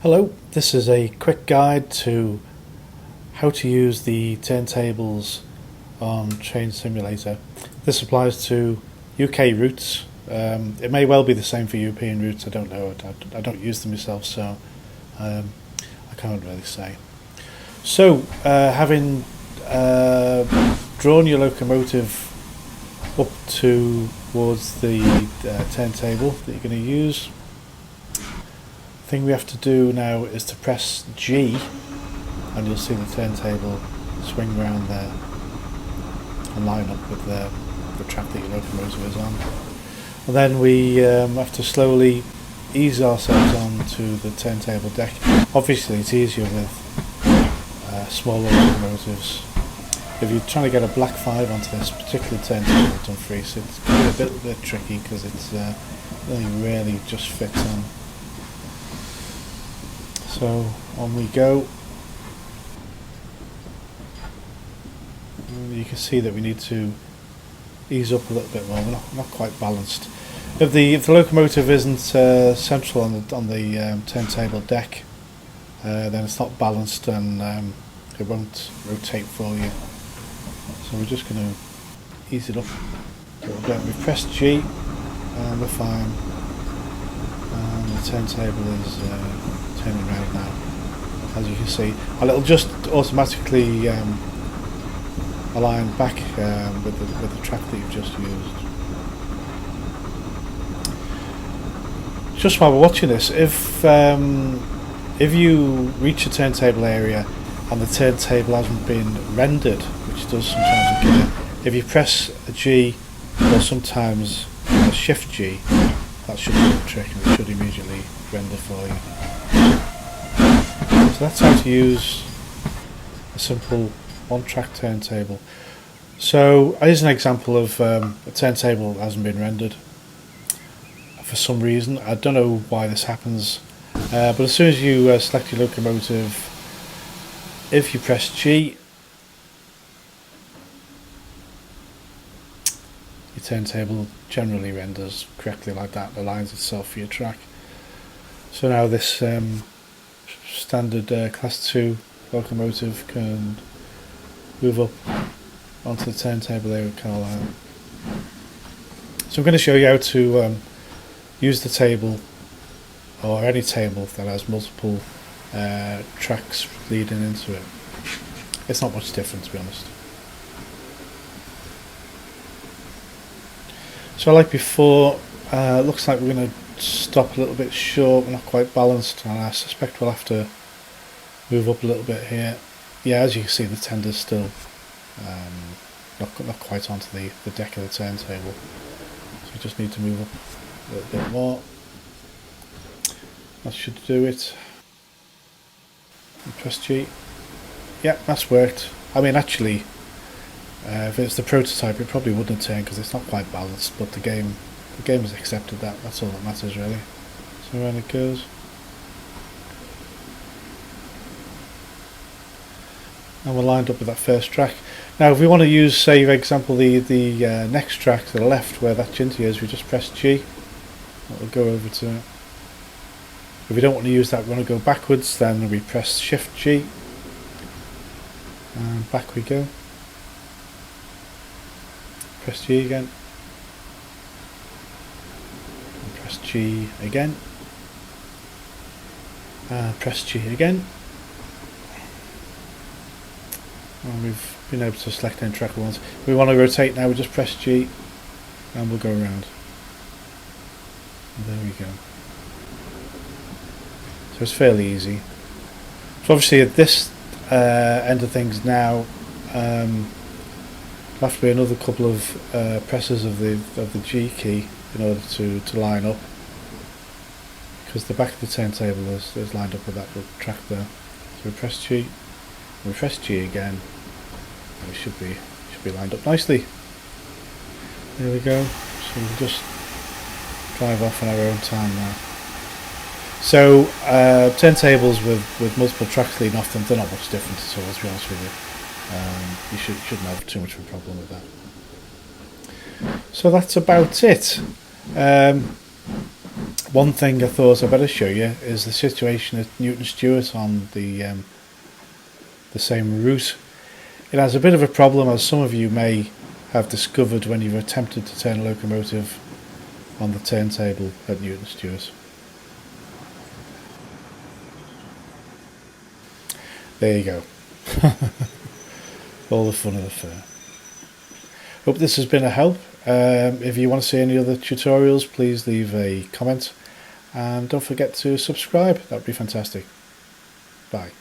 Hello, this is a quick guide to how to use the turntables on Train Simulator. This applies to UK routes. It may well be the same for European routes, I don't know. I don't use them myself, so I can't really say. So, having drawn your locomotive up towards the turntable that you're going to use, the thing we have to do now is to press G, and you'll see the turntable swing round there and line up with the track that your locomotive is on. And then we have to slowly ease ourselves onto the turntable deck. Obviously it's easier with smaller locomotives. If you're trying to get a black 5 onto this particular turntable at Dumfries, it's a bit tricky because it's only really just fits on. So on we go. You can see that we need to ease up a little bit more. We're not quite balanced. If the locomotive isn't central on the turntable deck, then it's not balanced and it won't rotate for you. So we're just going to ease it up a little bit. We've pressed G and we're fine. And the turntable is turning around now, as you can see, and it'll just automatically align back with the track that you've just used. Just while we're watching this, if you reach a turntable area and the turntable hasn't been rendered, which does sometimes occur, if you press a G or sometimes a Shift G, that should do the trick and it should immediately render for you. So that's how to use a simple one-track turntable. So here's an example of a turntable that hasn't been rendered for some reason. I don't know why this happens, but as soon as you select your locomotive, if you press G, your turntable generally renders correctly like that, aligns itself for your track. So now this standard class 2 locomotive can move up onto the turntable there with Carlisle. So I'm going to show you how to use the table, or any table that has multiple tracks leading into it. It's not much different, to be honest. So like before, looks like we're going to stop a little bit short. We're not quite balanced, and I suspect we'll have to move up a little bit here. Yeah, as you can see, the tender's still not quite onto the deck of the turntable, so we just need to move up a little bit more. That should do it. And press G. Yeah, that's worked. I mean, actually, if it's the prototype, it probably wouldn't turn because it's not quite balanced, but the game has accepted that. That's all that matters, really. So around it goes. And we're lined up with that first track. Now if we want to use, say for example, the next track to the left where that jinty is, we just press G. That will go over to it. If we don't want to use that, we want to go backwards, then we press Shift G. And back we go. Press G again. And press G again. And press G again. And we've been able to select any track we want. If we want to rotate now, we just press G and we'll go around. And there we go. So it's fairly easy. So obviously at this end of things now, there'll have to be another couple of presses of the G key in order to line up, because the back of the turntable is lined up with that little track there. So we press G, we press G again. We should be lined up nicely. There we go. So we'll just drive off on our own time now. So turntables with multiple tracks leading off them, they're not much different at all, to be honest with you. You shouldn't have too much of a problem with that. So that's about it. One thing I thought I better show you is the situation at Newton Stewart on the same route. It has a bit of a problem, as some of you may have discovered when you've attempted to turn a locomotive on the turntable at Newton Stewart. There you go. All the fun of the fair. Hope this has been a help. If you want to see any other tutorials, please leave a comment, and don't forget to subscribe. That would be fantastic. Bye.